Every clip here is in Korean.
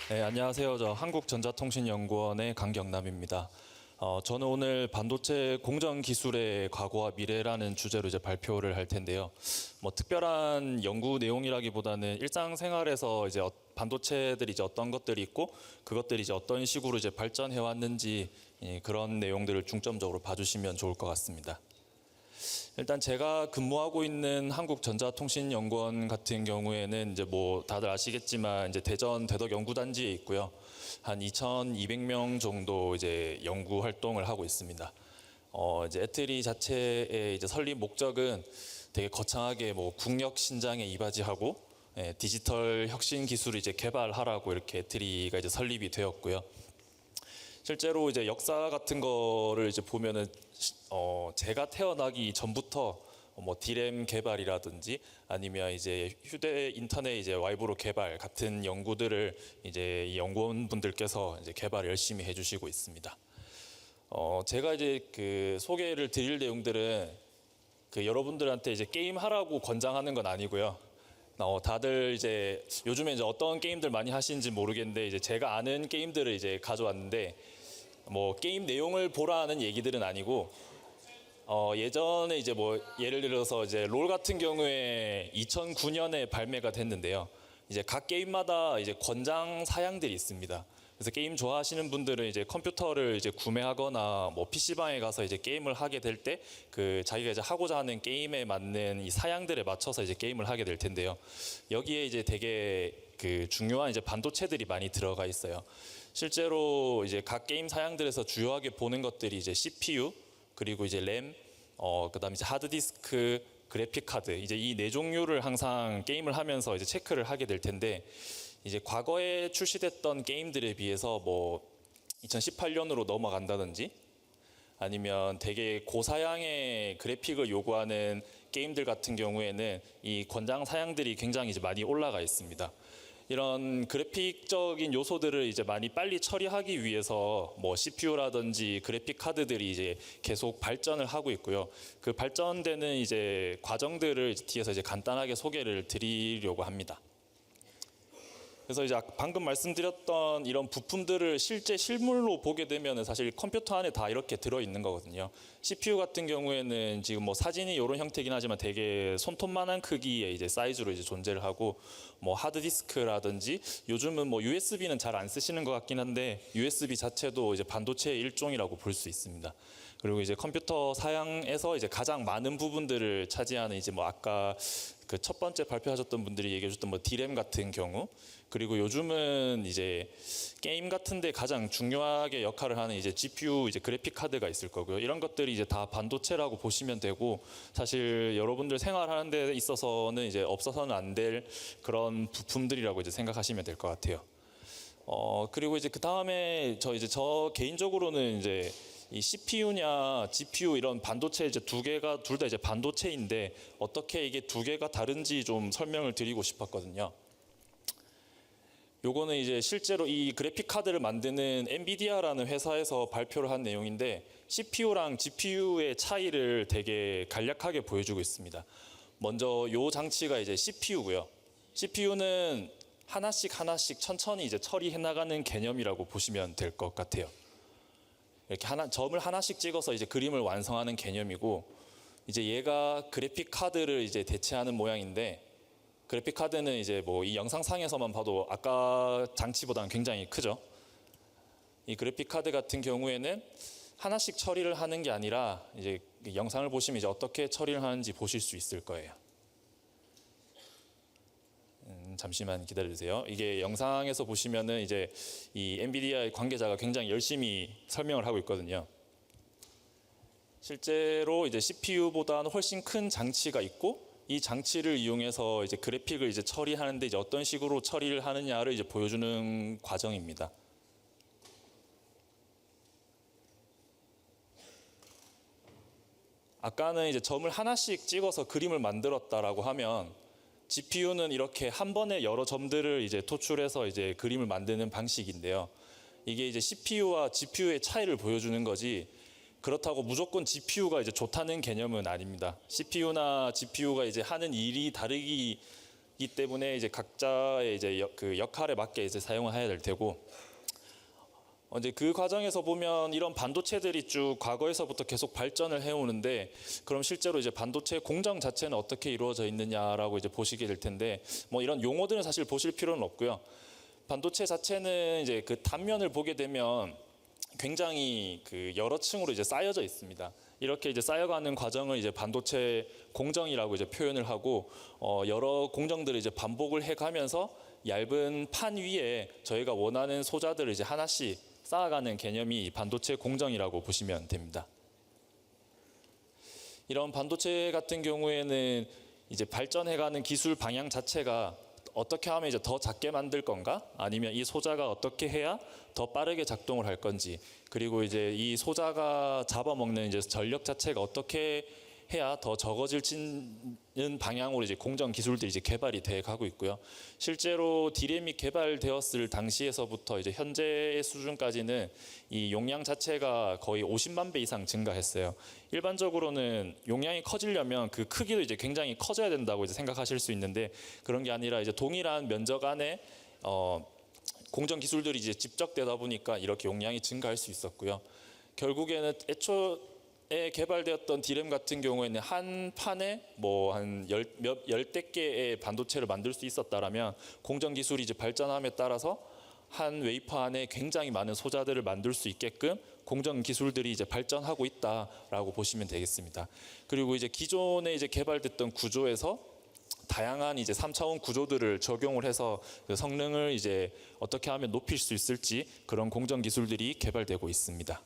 네, 안녕하세요. 저 한국전자통신연구원의 강경남입니다. 저는 오늘 반도체 공정 기술의 과거와 미래라는 주제로 이제 발표를 할 텐데요. 뭐 특별한 연구 내용이라기보다는 일상생활에서 이제 반도체들이 이제 어떤 것들이 있고 그것들이 이제 어떤 식으로 이제 발전해 왔는지 그런 내용들을 중점적으로 봐주시면 좋을 것 같습니다. 일단 제가 근무하고 있는 한국전자통신연구원 같은 경우에는 이제 뭐 다들 아시겠지만 이제 대전 대덕연구단지에 있고요. 한 2,200명 정도 이제 연구 활동을 하고 있습니다. 이제 에트리 자체의 이제 설립 목적은 되게 거창하게 뭐 국력 신장에 이바지하고 디지털 혁신 기술을 이제 개발하라고 이렇게 에트리가 이제 설립이 되었고요. 실제로 이제 역사 같은 거를 이제 보면은 제가 태어나기 전부터 뭐 디램 개발이라든지 아니면 이제 휴대 인터넷 이제 와이브로 개발 같은 연구들을 이제 이 연구원분들께서 이제 개발 열심히 해주시고 있습니다. 제가 이제 그 소개를 드릴 내용들은 그 여러분들한테 이제 게임 하라고 권장하는 건 아니고요. 다들 이제 요즘에 이제 어떤 게임들 많이 하시는지 모르겠는데 이제 제가 아는 게임들을 이제 가져왔는데 뭐 게임 내용을 보라는 얘기들은 아니고 예전에 이제 뭐 예를 들어서 이제 롤 같은 경우에 2009년에 발매가 됐는데요. 이제 각 게임마다 이제 권장 사양들이 있습니다. 그래서 게임 좋아하시는 분들은 이제 컴퓨터를 이제 구매하거나 뭐 PC방에 가서 이제 게임을 하게 될 때 그 자기가 이제 하고자 하는 게임에 맞는 이 사양들에 맞춰서 이제 게임을 하게 될 텐데요. 여기에 이제 되게 그 중요한 이제 반도체들이 많이 들어가 있어요. 실제로 이제 각 게임 사양들에서 주요하게 보는 것들이 이제 CPU 그리고 이제 램, 그다음에 이제 하드디스크, 그래픽 카드 이제 이 네 종류를 항상 게임을 하면서 이제 체크를 하게 될 텐데 이제 과거에 출시됐던 게임들에 비해서 뭐 2018년으로 넘어간다든지 아니면 되게 고사양의 그래픽을 요구하는 게임들 같은 경우에는 이 권장 사양들이 굉장히 이제 많이 올라가 있습니다. 이런 그래픽적인 요소들을 이제 많이 빨리 처리하기 위해서 뭐 CPU라든지 그래픽 카드들이 이제 계속 발전을 하고 있고요. 그 발전되는 이제 과정들을 뒤에서 이제 간단하게 소개를 드리려고 합니다. 그래서 이제 방금 말씀드렸던 이런 부품들을 실제 실물로 보게 되면 사실 컴퓨터 안에 다 이렇게 들어있는 거거든요. CPU 같은 경우에는 지금 뭐 사진이 이런 형태긴 하지만 되게 손톱만한 크기의 이제 사이즈로 이제 존재를 하고 뭐 하드디스크라든지 요즘은 뭐 USB는 잘 안 쓰시는 것 같긴 한데 USB 자체도 이제 반도체의 일종이라고 볼 수 있습니다. 그리고 이제 컴퓨터 사양에서 이제 가장 많은 부분들을 차지하는 이제 뭐 아까 그 첫 번째 발표하셨던 분들이 얘기해 줬던 뭐 디램 같은 경우 그리고 요즘은 이제 게임 같은데 가장 중요하게 역할을 하는 이제 GPU 이제 그래픽 카드가 있을 거고요. 이런 것들이 이제 다 반도체라고 보시면 되고 사실 여러분들 생활하는 데 있어서는 이제 없어서는 안 될 그런 부품들이라고 이제 생각하시면 될 것 같아요. 그리고 이제 그 다음에 저 개인적으로는 이제 이 CPU냐 GPU 이런 반도체 이제 두 개가 둘 다 이제 반도체인데 어떻게 이게 두 개가 다른지 좀 설명을 드리고 싶었거든요. 요거는 이제 실제로 이 그래픽 카드를 만드는 엔비디아라는 회사에서 발표를 한 내용인데 CPU랑 GPU의 차이를 되게 간략하게 보여주고 있습니다. 먼저 요 장치가 이제 CPU고요. CPU는 하나씩 천천히 이제 처리해 나가는 개념이라고 보시면 될 것 같아요. 이렇게 점을 하나씩 찍어서 이제 그림을 완성하는 개념이고 이제 얘가 그래픽 카드를 이제 대체하는 모양인데 그래픽 카드는 이제 뭐 이 영상상에서만 봐도 아까 장치보다는 굉장히 크죠. 이 그래픽 카드 같은 경우에는 하나씩 처리를 하는 게 아니라 이제 영상을 보시면 이제 어떻게 처리를 하는지 보실 수 있을 거예요. 잠시만 기다려주세요. 이게 영상에서 보시면은 이제 이 엔비디아의 관계자가 굉장히 열심히 설명을 하고 있거든요. 실제로 이제 CPU보다는 훨씬 큰 장치가 있고 이 장치를 이용해서 이제 그래픽을 이제 처리하는데 이제 어떤 식으로 처리를 하느냐를 이제 보여주는 과정입니다. 아까는 이제 점을 하나씩 찍어서 그림을 만들었다라고 하면 GPU는 이렇게 한 번에 여러 점들을 이제 토출해서 이제 그림을 만드는 방식인데요. 이게 이제 CPU와 GPU의 차이를 보여주는 거지 그렇다고 무조건 GPU가 이제 좋다는 개념은 아닙니다. CPU나 GPU가 이제 하는 일이 다르기 이 때문에 이제 각자의 이제 그 역할에 맞게 이제 사용을 해야 될 테고, 이제 그 과정에서 보면 이런 반도체들이 쭉 과거에서부터 계속 발전을 해오는데, 그럼 실제로 이제 반도체 공정 자체는 어떻게 이루어져 있느냐라고 이제 보시게 될 텐데, 뭐 이런 용어들은 사실 보실 필요는 없고요. 반도체 자체는 이제 그 단면을 보게 되면 굉장히 그 여러 층으로 이제 쌓여져 있습니다. 이렇게 이제 쌓여가는 과정을 이제 반도체 공정이라고 이제 표현을 하고, 여러 공정들을 이제 반복을 해가면서 얇은 판 위에 저희가 원하는 소자들을 이제 하나씩 쌓아가는 개념이 반도체 공정이라고 보시면 됩니다. 이런 반도체 같은 경우에는 이제 발전해가는 기술 방향 자체가 어떻게 하면 이제 더 작게 만들 건가? 아니면 이 소자가 어떻게 해야 더 빠르게 작동을 할 건지, 그리고 이제 이 소자가 잡아먹는 이제 전력 자체가 어떻게 해야 더 적어질지는 방향으로 이제 공정 기술들이 이제 개발이 돼 가고 있고요. 실제로 D램이 개발되었을 당시에서부터 이제 현재의 수준까지는 이 용량 자체가 거의 50만 배 이상 증가했어요. 일반적으로는 용량이 커지려면 그 크기도 이제 굉장히 커져야 된다고 이제 생각하실 수 있는데, 그런 게 아니라 이제 동일한 면적 안에 공정 기술들이 이제 집적되다 보니까 이렇게 용량이 증가할 수 있었고요. 결국에는 애초에 개발되었던 D램 같은 경우에는 한 판에 뭐 한 열대 개의 반도체를 만들 수 있었다라면, 공정 기술이 이제 발전함에 따라서 한 웨이퍼 안에 굉장히 많은 소자들을 만들 수 있게끔 공정 기술들이 이제 발전하고 있다라고 보시면 되겠습니다. 그리고 이제 기존에 이제 개발됐던 구조에서 다양한 이제 3차원 구조들을 적용을 해서 그 성능을 이제 어떻게 하면 높일 수 있을지, 그런 공정 기술들이 개발되고 있습니다.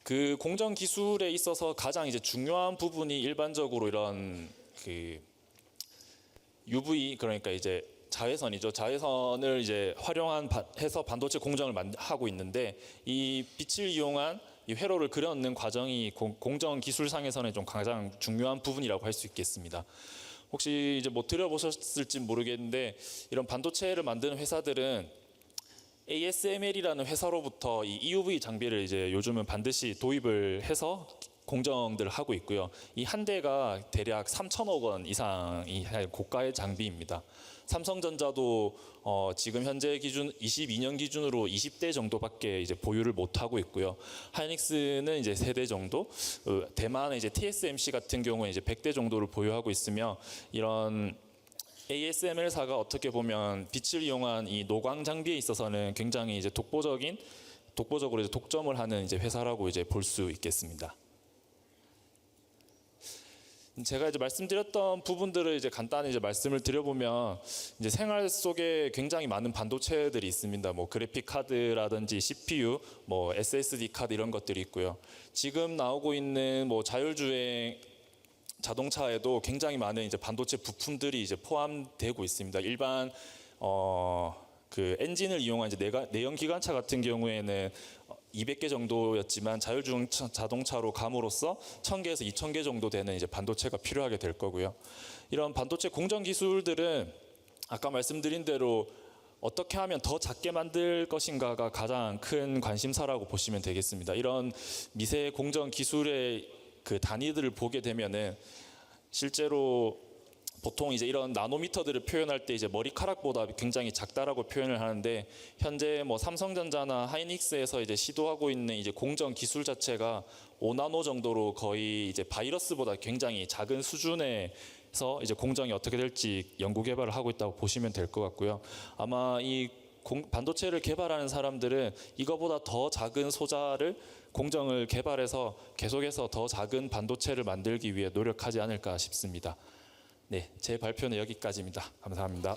그 공정 기술에 있어서 가장 이제 중요한 부분이 일반적으로 이런 그 UV, 그러니까 이제 자외선이죠. 자외선을 이제 해서 반도체 공정을 하고 있는데, 이 빛을 이용한 이 회로를 그려넣는 과정이 공정 기술상에서는 좀 가장 중요한 부분이라고 할 수 있겠습니다. 혹시 이제 뭐 들어보셨을지 모르겠는데, 이런 반도체를 만드는 회사들은 ASML이라는 회사로부터 이 EUV 장비를 이제 요즘은 반드시 도입을 해서 공정들을 하고 있고요. 이 한 대가 대략 3천억 원 이상이 할 고가의 장비입니다. 삼성전자도 지금 현재 기준 22년 기준으로 20대 정도밖에 이제 보유를 못 하고 있고요. 하이닉스는 이제 3대 정도, 대만의 이제 TSMC 같은 경우에 이제 100대 정도를 보유하고 있으며, 이런 ASML사가 어떻게 보면 빛을 이용한 이 노광 장비에 있어서는 굉장히 이제 독보적으로 이제 독점을 하는 이제 회사라고 이제 볼 수 있겠습니다. 제가 이제 말씀드렸던 부분들을 이제 간단히 이제 말씀을 드려보면, 이제 생활 속에 굉장히 많은 반도체들이 있습니다. 뭐 그래픽 카드라든지 CPU, 뭐 SSD 카드 이런 것들이 있고요. 지금 나오고 있는 뭐 자율주행 자동차에도 굉장히 많은 이제 반도체 부품들이 이제 포함되고 있습니다. 일반 그 엔진을 이용한 이제 내연 기관차 같은 경우에는 200개 정도였지만, 자율주행 자동차로 감으로써 1000개에서 2000개 정도 되는 이제 반도체가 필요하게 될 거고요. 이런 반도체 공정 기술들은 아까 말씀드린 대로 어떻게 하면 더 작게 만들 것인가가 가장 큰 관심사라고 보시면 되겠습니다. 이런 미세 공정 기술의 그 단위들을 보게 되면은, 실제로 보통 이제 이런 나노미터들을 표현할 때 이제 머리카락보다 굉장히 작다라고 표현을 하는데, 현재 뭐 삼성전자나 하이닉스에서 이제 시도하고 있는 이제 공정 기술 자체가 5나노 정도로 거의 이제 바이러스보다 굉장히 작은 수준에서 이제 공정이 어떻게 될지 연구 개발을 하고 있다고 보시면 될 것 같고요. 아마 이 반도체를 개발하는 사람들은 이거보다 더 작은 소자를 공정을 개발해서 계속해서 더 작은 반도체를 만들기 위해 노력하지 않을까 싶습니다. 네, 제 발표는 여기까지입니다. 감사합니다.